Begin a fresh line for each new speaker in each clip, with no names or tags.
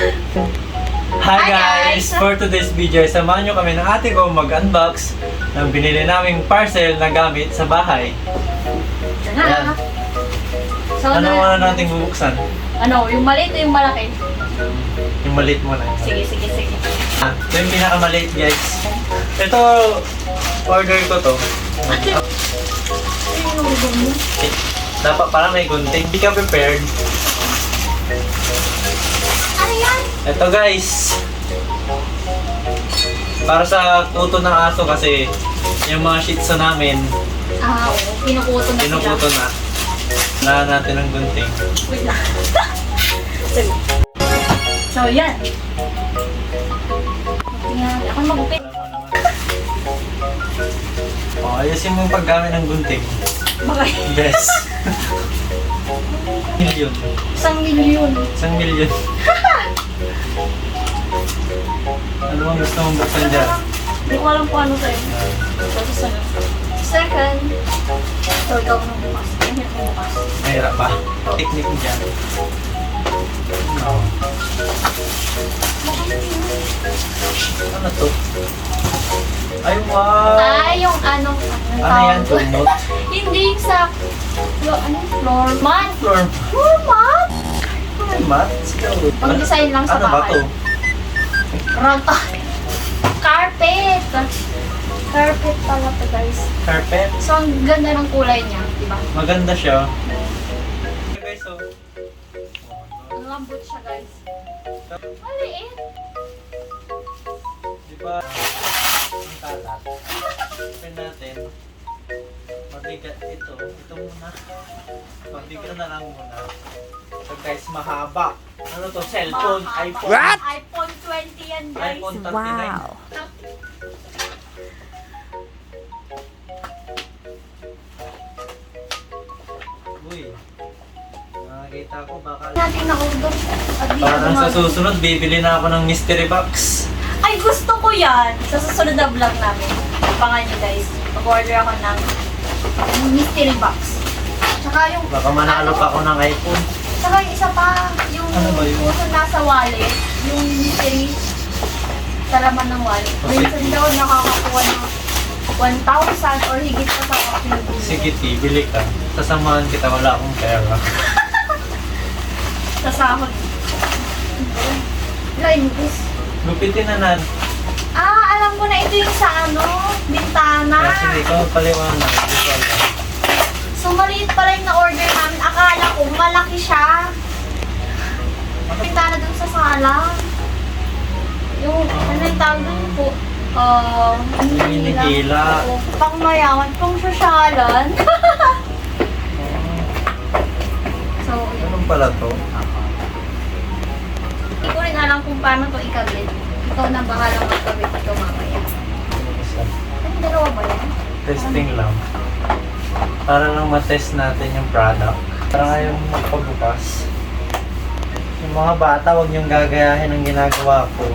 Hi guys! For today's video, samahan nyo kami ng ate ko mag-unbox ng binili naming parcel na gamit sa bahay.
Sana. So,
Ano muna natin bubuksan?
Ano, yung maliit o yung malaki?
Yung maliit muna.
Sige.
Ito yung pinakamaliit guys. Ito, order ko to. Dapat parang may gunting. Hindi ka prepared.
Ano yan?
Ito guys. Para sa kuto ng aso kasi yung mga shih tzu namin,
Oo. Pinukuto na
pinukuto na. Wala natin ng gunting.
Wait lang. Sige. So, yan. Tingnan natin. Ako magupit.
Ayusin mo yung paggamit ng gunting.
Bakit?
Best. Milyon.
1,000,000.
1,000,000. Ano bang gusto mong buksan dyan?
Hindi ko alam kung ano sa'yo. So, susunod. Second. So, ikaw nang bukas. Ang hirap mo bukas.
Mahirap ba? Technique dyan. Oh. Ano to? Ay, wow!
Ay, yung ano.
Ano yan? Tumot?
Hindi yung sa... Ano? Floor mat.
Floor
Floor mat?
mat?
Pang-design lang sa
ano ba
bahay.
to?
Rampa. Carpet. Carpet pala to, guys.
Carpet?
So, ang ganda ng kulay niya, di ba?
Maganda siya. Okay guys, so...
Ang lambot siya, guys. Maliit.
Diba? Ang kalat. Open natin. Mabigat ito. Ito muna. Mabigat na lang muna. So guys, mahaba. Ano to? Cellphone? iPhone?
What?
iPhone 20 yan, guys.
iPhone 39.
Wow.
Uy. Nakakita ko baka...
Natin na-order. At di
Parang
na
sa susunod, bibili na ako ng mystery box.
Ay, gusto ko yan. Sa susunod na vlog namin. Abangan nyo, guys. Mag-order ako ng mystery box. Tsaka yung...
Baka manalo pa ako ng iPhone.
Tsaka yung isa pa, yung
Ano ba yun?
puso nasa wallet, yung mystery sa laman ng wallet.
Okay.
Minsan daw nakakakuha ng 1,000 or higit pa sa kapilibili.
Sige, bili ka. Sasamahan kita, wala akong pera.
Sa sahod. Line this.
Lupitin na natin.
Alam ko na ito yung sa ano, bintana.
Kasi ikaw paliwanag. Hindi ko alam.
So, maliit pala yung na-order namin. Akala ko, malaki siya. Bintana dun sa sala. Yung, ano yung tawag dun po?
Hinihila.
Pang mayaman, pang sosyalan. So, yun.
Anong pala to?
Hindi ko rin alam kung paano to ikabit. Ikaw na bahala magkabit ito mamaya. Ano dalawa ba yan?
Testing lang. Para lang matest natin yung product. Para ngayon magpabukas. Yung mga bata, huwag niyong gagayahin ang ginagawa ko.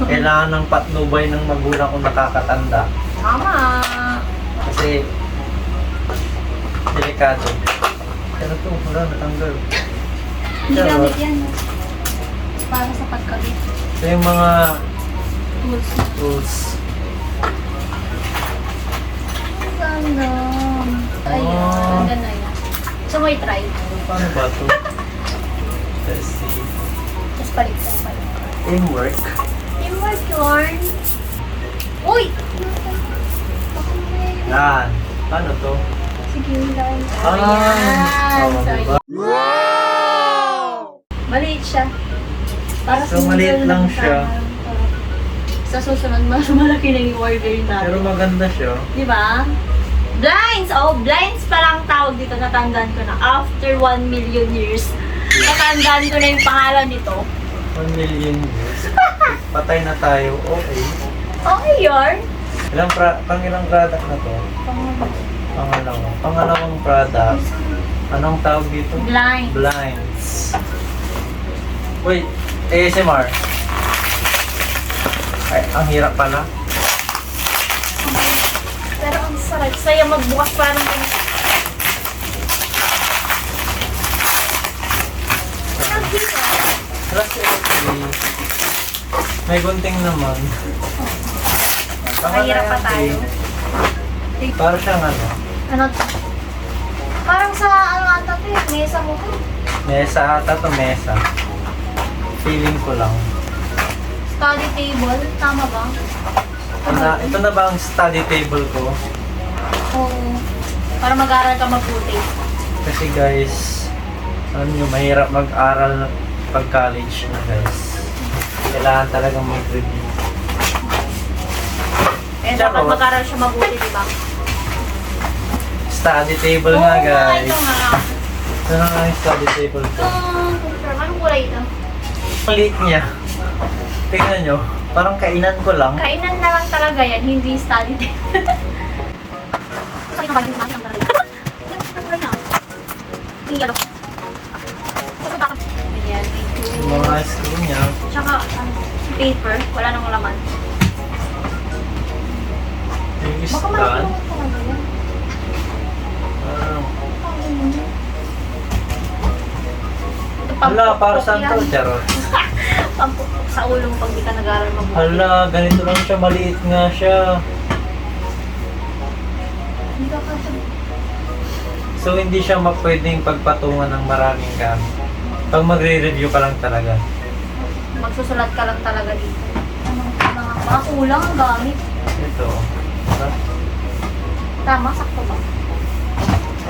Kailangan ng patnubay ng magulang kung nakakatanda.
Tama.
Kasi, delikado. Pero to, wala, natanggal.
Hindi gamit yan. Para sa pagkabit.
Ito yung mga
Tools.
tools.
Ang ganda. Ayun, ang ganda na yan. So, may try.
Paano ba to? Let's see.
Tapos palit.
Teamwork.
Teamwork yarn. Uy!
Yan. Paano to?
Sige, yarn.
Ah!
Ayan.
Oh,
So,
diba?
maliit siya. Para
So, maliit lang siya.
Sa susunod, mas malaki na yung order
Pero
natin.
maganda siya.
Di ba? Blinds! Oh, blinds pa lang tawag dito. Natandaan ko na. After 1 million years, natandaan ko na yung pangalan nito.
1 million years. Patay na tayo. Okay.
Okay, yarn.
Ilang product na to? Pangalawang product. Anong tawag dito?
Blind.
Blinds. Wait, ASMR. Ay, ang hirap pala.
Pero ang sarap. Saya magbukas pa ng
Trust May gunting naman.
Mahirap pa tayo.
Para siyang ano,
Ano to? Parang sa ano ata to eh, mesa mo to.
mesa ata to, mesa. Feeling ko lang.
Study table, tama ba?
Ito na ba ang study table ko?
Oo. Para mag-aral ka mabuti.
Kasi guys, alam nyo, mahirap mag-aral pag college na guys. Kailangan talagang mag-review.
Eh,
Tsaka,
dapat mag-aral siya mabuti, di ba?
Study table nga
Oo
guys.
ito nga.
Ito na nga yung study table ko.
Anong kulay ito?
Ang liit niya. Tingnan nyo, parang kainan ko lang.
Kainan na lang talaga yan, hindi study table. Sorry ka ba, hindi natin ang talaga. Iyalo. Ayan,
Yung mga screen niya.
Tsaka, ano, paper, wala nang laman.
Yung
Baka
stand.
malaki talaga yan.
Parang,
Ito,
hala, para
pampukpok
saan to?
yan.
Charot.
Pampukpok sa ulo mo pag di ka nag-aaral mabuti.
Hala, ganito lang siya, maliit nga siya.
Hindi ka kasi.
So, hindi siya pwedeng pagpatungan ng maraming gamit. Pag magre-review ka lang talaga.
Magsusulat ka lang talaga dito. Mga kulang ang gamit.
Ito. Diba?
Tama, sakto ba?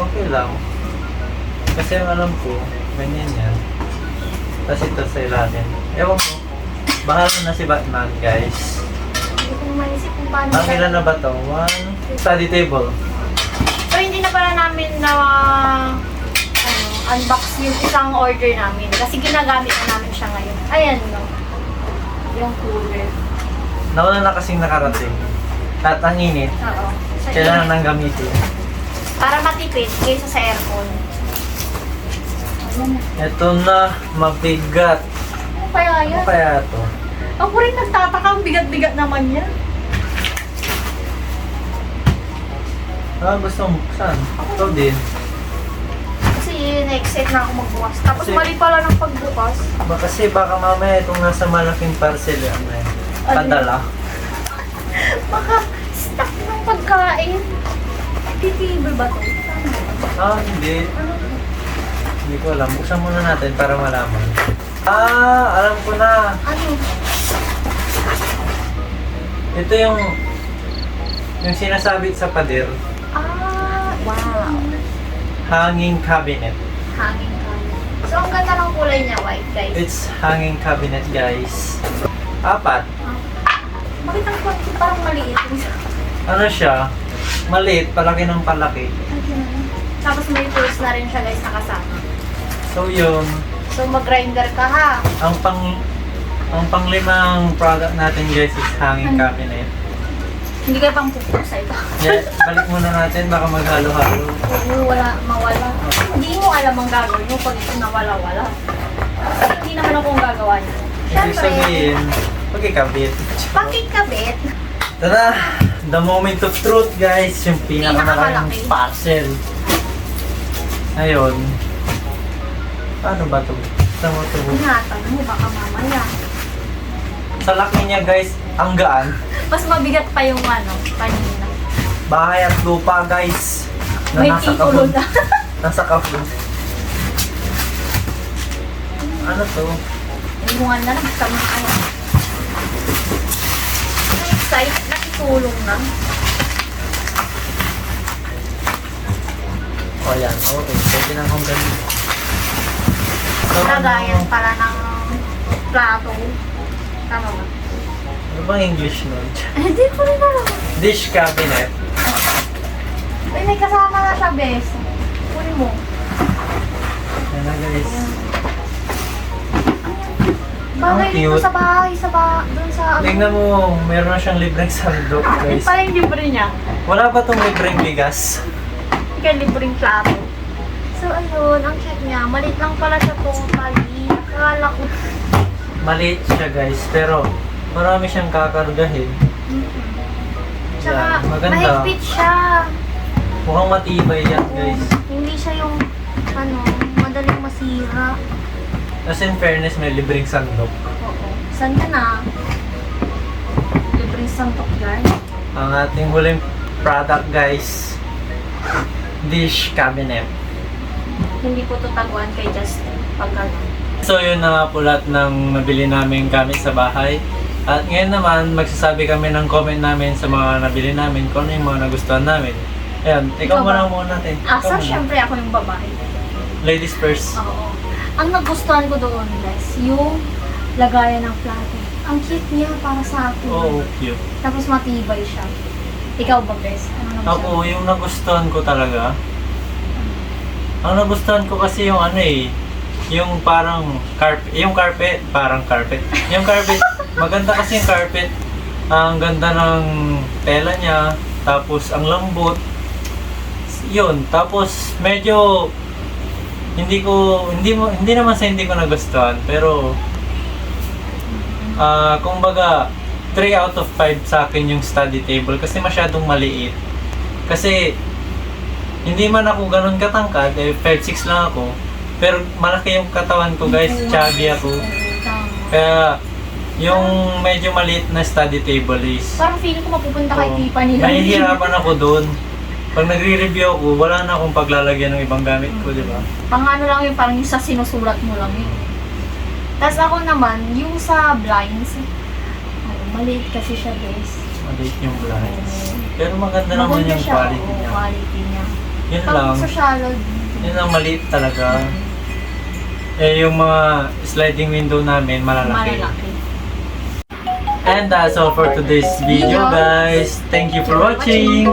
Okay lang. Kasi ang alam ko, ganyan yan. Tapos ito sa ilalim. Ewan ko. Bahala na si Batman, guys.
Hindi ko maisip kung paano.
Ang ilan na ba to? One. Study table.
So, hindi na pala namin na unbox yung isang order namin. Kasi ginagamit na namin siya ngayon. Ayan, no. Yung cooler.
Nauna na kasing nakarating. At ang init.
Oo. Sa
Kailangan
init.
nang gamitin.
Para matipid kaysa sa aircon. Ayan na.
Ito na, mabigat.
Ano kaya
Ano
yan?
kaya to?
Ako rin nagtataka, ang bigat-bigat naman yan.
Gusto mong buksan? Ito din.
Kasi na-excite na ako magbukas. Tapos
Kasi-
mali pala ng pagbukas.
Kasi baka mamaya itong nasa malaking parcel yan. Padala.
Baka stuck ng pagkain. Titibol ba to?
Hindi.
Ano to?
Hindi ko alam. Buksan muna natin para malaman. Alam ko na.
Ano?
Ito yung sinasabit sa pader.
Wow.
Hanging cabinet.
Hanging cabinet. So, ang ganda ng kulay niya, white, guys.
It's hanging cabinet, guys. 4.
Bakit ang konti parang maliit?
Ano siya? Maliit, palaki ng palaki.
Tapos may tools na rin siya, guys, nakasama.
So yun,
So, mag-grinder ka, ha?
ang panglimang product natin guys is hanging cabinet.
Hindi kayo pang pupuk sa ito.
Yeah, balik muna natin, baka maghalo-halo.
Oo, mawala. Hindi mo alam ang gagawin mo pag ito nawala-wala. Kasi hindi naman ako ang gagawa niya.
Ibig sabihin, pagkikabit.
Pakikabit.
Tara, the moment of truth guys, yung pinakamalaking
Pinakamalaki.
parcel. Ayun. Paano ba ito? Saan mo ito?
Ingatan mo, baka mamaya.
Sa laki niya guys, ang gaan.
Mas mabigat pa yung kanina.
Bahay at lupa guys. Na
May
nasa
titulo
kahon.
na.
Nasa kahon. Ano to?
Imungan na lang, basta mo kaya. Excited, nakitulong na.
O yan, okay. Pwede na akong ganun. So,
Lagayan pala ng plato. Tama ba?
Ano bang English nun?
Hindi ko rin alam.
Dish cabinet.
Ay, may kasama na siya, bes. Kunin mo.
Yan na guys.
Bagay
Ang
dito
cute.
sa bahay, doon sa ano.
Tingnan mo, meron na siyang libreng sandok
Yun
guys.
pala yung libre niya.
Wala ba itong libreng bigas?
Ika libreng plato. So, ayun, ang cute niya. Malit lang pala siya totally. Akala ko.
Maliit siya guys, pero marami siyang kakargahin.
Tsaka,
Yan, maganda.
mahigpit siya.
Mukhang matibay yan guys.
Hindi siya yung, madaling masira.
As in fairness, may libreng sandok.
Oo. Saan ka na? Libreng santok yan.
Ang ating huling product guys, dish cabinet.
Hindi po tutaguan kay Justin pag gano'n.
So yun na nga po lahat ng nabili namin gamit sa bahay. At ngayon naman, magsasabi kami ng comment namin sa mga nabili namin kung ano yung mga nagustuhan namin. Ayan, ikaw
Ikaw
muna
ba?
muna natin.
So syempre ako yung babae.
Ladies first.
Oo. Ang nagustuhan ko doon guys, yung lagayan ng plato. Ang cute niya para sa akin.
Oh, cute.
Tapos matibay siya. Ikaw ba, Bes? Ano nagustuhan?
Ako, yung nagustuhan ko talaga, ang nagustuhan ko kasi yung ano eh, yung parang carpet, yung carpet, maganda kasi yung carpet, ang ganda ng tela niya, tapos ang lambot, yun, tapos medyo, hindi naman sa hindi ko nagustuhan, pero, kumbaga, 3 out of 5 sa akin yung study table kasi masyadong maliit. Kasi, hindi man ako ganun katangkad, 5'6" lang ako. Pero malaki yung katawan ko guys, chubby ako.
Tama.
Kaya, yung medyo maliit na study table is...
Parang feeling ko mapupunta kay Tiffany lang.
Nahihirapan ako doon. Pag nagre-review ako, wala na akong paglalagyan ng ibang gamit ko, di ba?
Pang ano lang yun, parang yung sa sinusulat mo lang yun. Tapos ako naman, yung sa blinds, maliit kasi siya guys.
Maliit yung blinds. Pero maganda naman
Maganda
yung
siya,
quality
oo,
niya.
quality niya.
Yun
Pag
lang.
sa shallow,
Yun lang maliit talaga. Eh, yung mga sliding window namin, malalaki.
malalaki.
And that's all for today's video, guys. Thank you for watching.